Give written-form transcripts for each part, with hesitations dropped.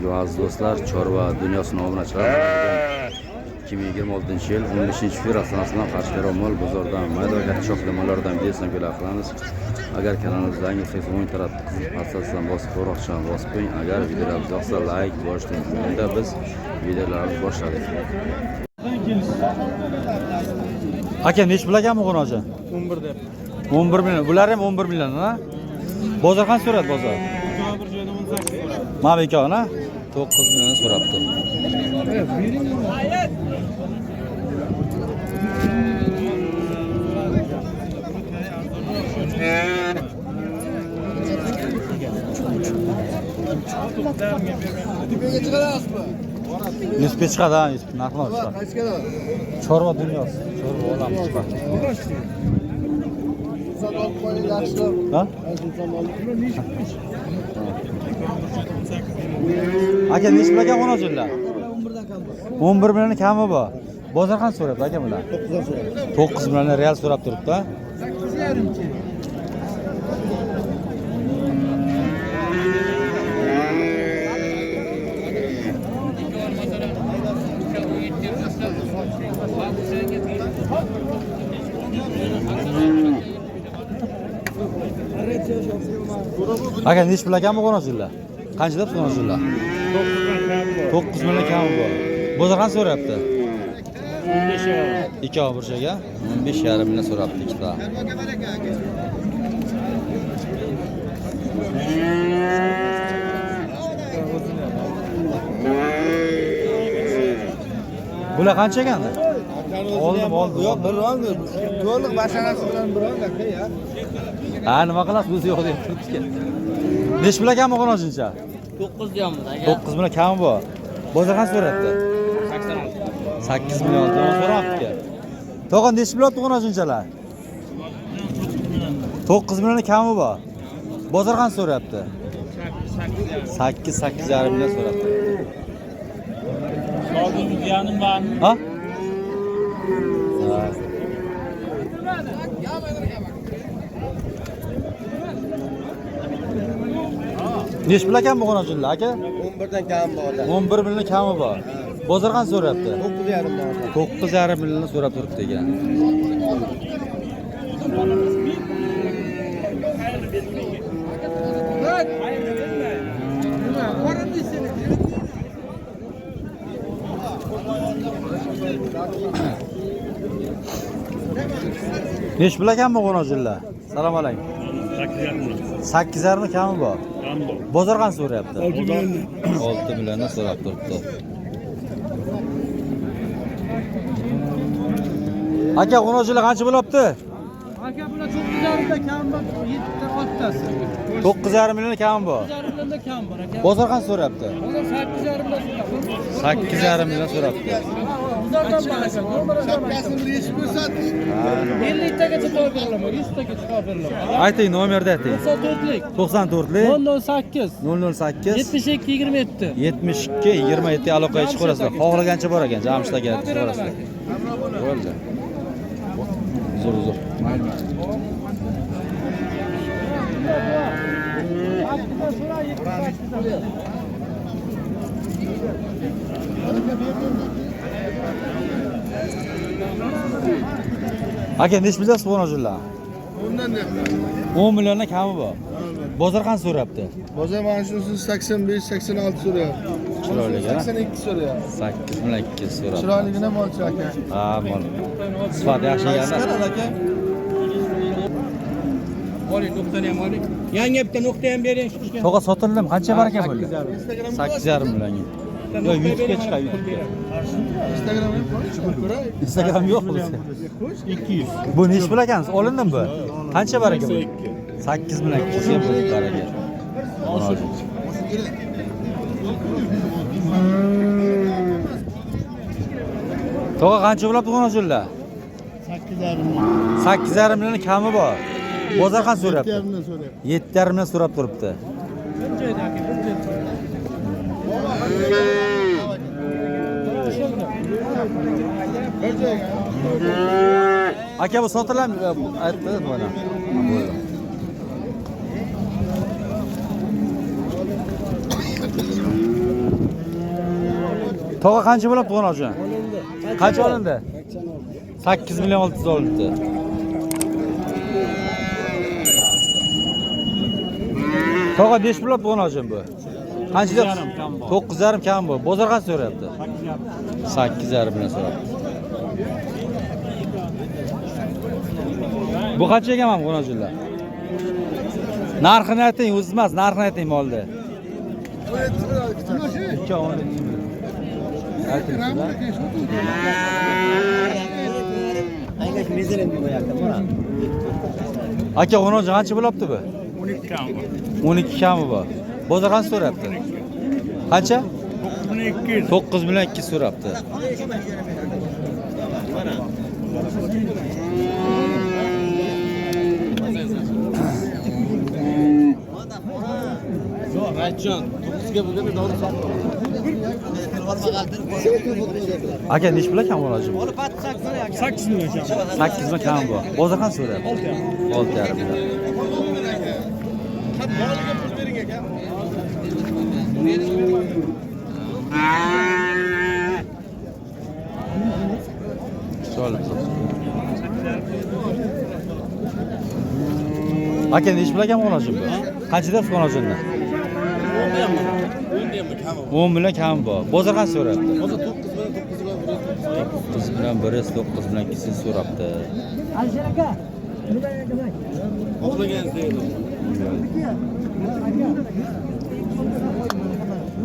Assalomu aziz do'stlar, Chorva dunyosi nomidan chiqarilgan 2026-yil 15-fevral sanasidan Qashqadaryo mol bozoridan maydonga choqlamalardan videosini e'lon qilamiz. Agar kanalimizga yangi bo'lsangiz, o'ng tarafda qizil parchasidan bosib qo'roqchani bosib qo'ying. Agar videolarimiz yoqsa like bosing. Unda biz videolarimizni boshladik. Aka nech pul ekan bu qo'noji? 11 deb. 11 million. Bular ham 11 million, ha? Bozor qancha so'radi bozor? Bir joyda 18 so'radi. Mana ikkovini 9 million so'rabdi. Nisbi chiqadi, ha, nisbi narxlar chiqadi. Chorva dunyosi, chorva olamiz chiqadi. Ha? Aka nech pul ekan qo'nojilar? 11 million kami bor. Bozor qancha so'rayapti aka bular? 9 million real so'rab turibdi. 8,5 ki. Aka nech pul ekan bu qo'nojilar? Qancha deb qo'nojilar? 9 million kami bor. Bozor qancha so'rayapti? 15. Ikki bir joyga 15,5 million so'rabdi ikkita. Bular qancha ekandi? Oldim. Yo'q, bir oldi. To'liq bashanasi bilan bir oldi aka ya. Ha, nima qilasiz o'zi yo'q deb turibdi. Nech pul ekan bu qo'nojincha? 9 deyapmiz aka. 9 million kami bor. Bozor qancha so'rayapti? 8 million so'rabdi. Tog'a nech pul olibdi qo'nojinchalar? 9 million kami bor. Bozor qancha so'rayapti? 8,5 million so'rabdi. Sog'ingiz yanim bormi? Ha? Nech pul ekan bu qo'nojinlar aka? 11 dan kam bor. 11 million kami bor. Bozor qancha so'rayapti? 9,5 bor. 9,5 million so'rab turibdi ekan. Nech pul ekan bu qo'nojinlar? Assalomu alaykum. 8,5 kami bor. Bozor qancha so'rayapti? 6 milliondan so'rab turibdi. Aka qo'nojilar qancha bo'lyapti? Aka bular 9,5 kam bor, 7 8tasi. 9,5 million kam bor. 9,5 dan kam bor aka. Bozor qancha so'rayapti? Bozor 8,5 dan so'radi. 8,5 million so'rabdi. Bozordan bor aka. Shapkasini bir yechib ko'rsating. 50 tagacha to'g'ri berilaman, 100 tagacha to'g'ri berilaman. Ayting, nomerni ayting. 94lik. 94lik 008 008 72 27. 72 27 aloqaga chiqib qo'yasizlar. Xohlagancha bor ekan, Jamshid aka chiqib qo'yasizlar. Bo'ldi. Uzr. Aka nech pul dasiz qo'nojinlar? 10 milliondan kami bor. Bozor qancha so'rayapti? Bozor mana shunisi 85-86 so'rayapti. Chiroyli ekan. 82 so'rayapti. 8 million 200 so'rabdi. Chiroyligina molchi aka. Ha, mol. Sifat yaxshi ekan. aka. Oling, nuqtani ham oling. Yangi bitta nuqta ham bering shuga. To'g'a sotildimi? Qancha bor ekan bu? 8,5 millionga. Yo, YouTube'ga chiqay, YouTube'ga. Instagram yo'q bizda. 200. Bu nech pul ekan? Olindimi bu? Qancha bor ekan bu? 8 million 200 pul bor ekan. To'g'a qancha bo'ladi qo'nojinlar? 8,5 million kami bor. Bozor qancha so'rayapti? 7,5 million so'rab turibdi. Aka bu sotilam aytdi mana. To'g'a qancha bo'lib Qo'nojon? Qancha olindi? 8 million 600 olindi. To'g'a 5 bo'lib Qo'nojon bu. Qancha deb? 9,5 kam bu. Bozor qancha so'rayapti? 8,5 bilan so'rayapti. Bu qanchaga ham Qo'nojonlar? Narxini ayting, o'zi emas, narxini ayting molda. 2,12. Aka, Qo'nojon qancha bo'libdi bu? 12 kam. 12 kami bu. Bozor qancha so'rayapti? Qancha? 9200. 9 million 200 so'rayapti. Aka, nech pul kam Qo'nojon? 8 million kam. 8 million kam bu. Bozor qancha so'rayapti? 6,5 million. Aka, nech pul kam Qo'nojon bu? Qancha deb Qo'nojonlar? 10 million kam bu. Bozor qancha so'rayapti? Bozor 9 million 100, 9 million 200 so'rayapti. Alisher aka.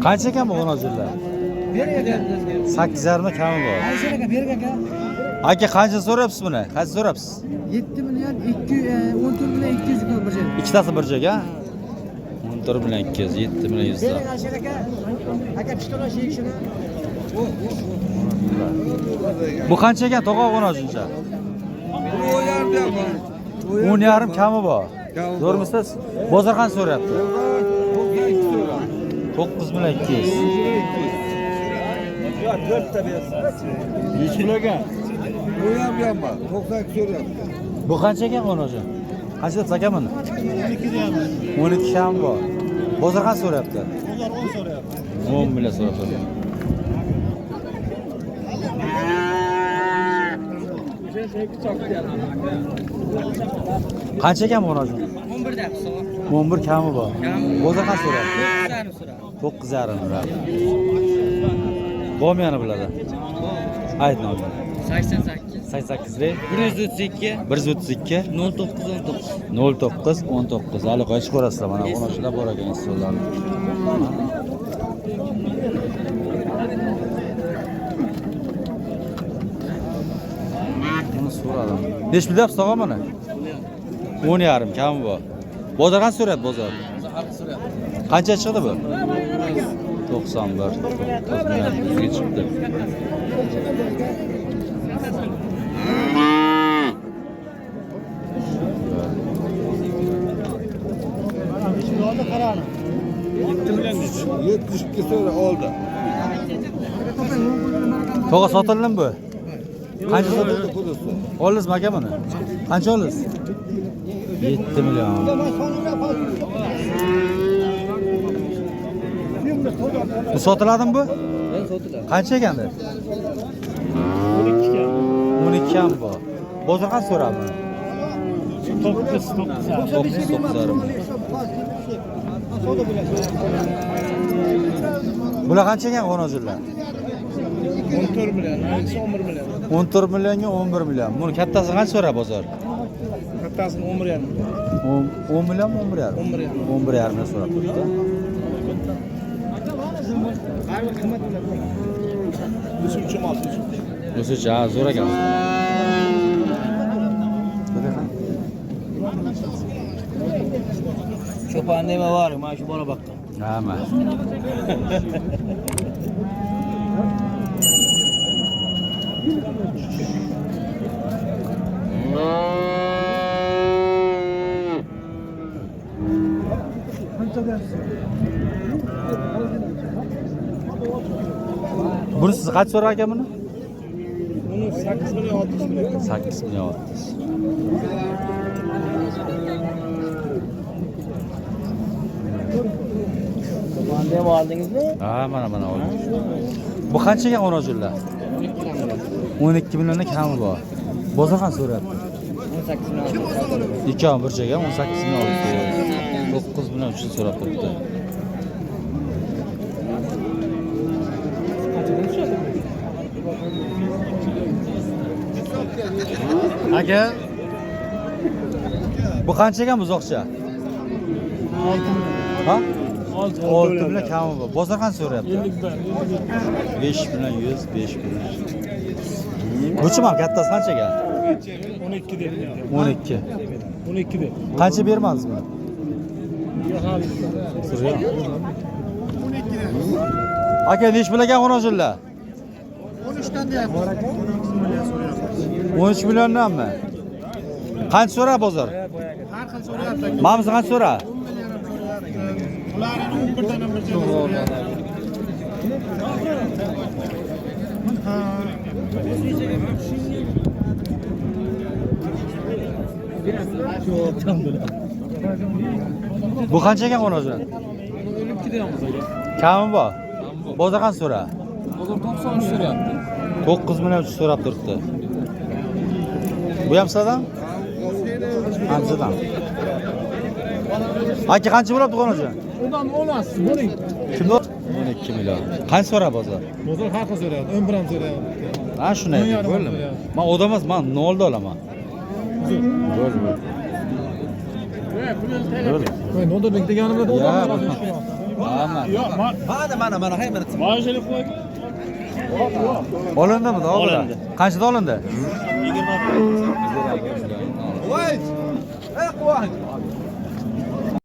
Qancha kam bu Qo'nojonlar? 8,5 million kami bor. Alisher aka, berg aka. Aka, qancha so'rayapsiz buni? Qancha so'rayapsiz? 7 million 14 million 200 kilo bir joyda. Ikkitasi bir joyga? 14 million 200, 7 million 100. Berg Alisher aka. Aka pistola shekishini. Bu qancha ekan To'g'a Qo'nojoncha? 10,5 kami bor. Ko'rmisiz? Bozor qancha so'rayapti? 9 million 200. Ya 4 ta bersin. 2 kiloga. Bu ham bor. 92 so'rayapti. Bu qancha ekan Qo'nojon? Qancha deb aka buni? 12 deyapti. 12 kami bor. Bozor qancha so'rayapti? Bozor 10 so'rayapti. 10 million so'rayapti. Qancha ekan Qo'nojon? 11 deyapti. 11 kami bor. Bozor qancha so'rayapti? 9,5 so'rayapti. 9,5 Bomiyani biladi. Ayt nomini. 88 88 132 132 0919. 0919. Hali qo'yish ko'rasizlar mana Qo'nojonlar bor ekan insonlar. Buni so'radim. Nech pul deyapsiz tog'a mana? 10,5 kami bor. Bozor qancha so'rayapti bozor? Qancha chiqdi bu? 91. 9 million yuzga chiqdi. Oldi qarani. 7 million dedi. 72 so'ra oldi. Tog'a sotildimi bu? Qancha sotildi? Oldingizmi aka buni? Qancha oldingiz? 7 million. Bu sotiladimi bu? Sotiladi. Qancha ekandi? 12 kam. 12 ham bor. Bozor qancha so'rabdi? 9. Bular qancha ekan Qo'nojonlar? 14 million, 11 million. 14 millionga 11 million. Buni kattasi qancha so'rab bozor? Kattasini 11 yarim. 10 million 11,5. 11,5 million so'rab turibdi. O'sha zo'r ekan. Cho'pon nima bor? Mana shu bola boqqan. Hamma. Buni siz qancha so'rar ekan buni? Buni 8 million 600 million. 8 million 600. Bunda ham oldingizmi? Ha, mana oldim. Bu qanchaga qo'nojullar? 12 milliondan kami bor. Bozor qancha so'rayapti? 18 million. Ikkovi bir joyga 18 million olibdi. 9 million uchun so'rab turibdi. Aka, bu qanchaga buzoqcha? 6 ha? 6 million kami bor. Bozor qancha so'rayapti? 5 million 100, 5 million. Buchi ham kattasi qanchaga? 12 deb. 12. 12 deb. Qancha bermadingizmi? So'rayam. Aka, nesh bilagan qo'nojillar? 13 dan deyapmiz. 13 milliondanmi? Qancha so'ra bozor? Har xil so'rayapti. Ma'miz qancha so'ra? Ularni 11 dan bir joyga Bu qanchaga qo'nojil? 12 deyapmiz aka. Kami bor. Bozor qancha so'ra? Bozor 93 so'rayapti. 9 million so'rab turibdi. Bu ham sizdan? Hamzadan. Aka, qancha bo'ladi qo'nojil? Undan olasiz, bo'ling. Kimda? 12 million. Qancha so'ra bozor? Bozor har xil so'rayapti. 11 ham so'rayapti. Ha, shuni aytib bo'ldim. Men odam emas, men 0 da olaman. Bo'l. Voy, Nodorlik deganimda Ya, odam mana. Yo'q, mana, hay mana. Majeli qo'y. Olindimi? Olindi. Qanchada olindi? 20. Voy! Ey, quvonch!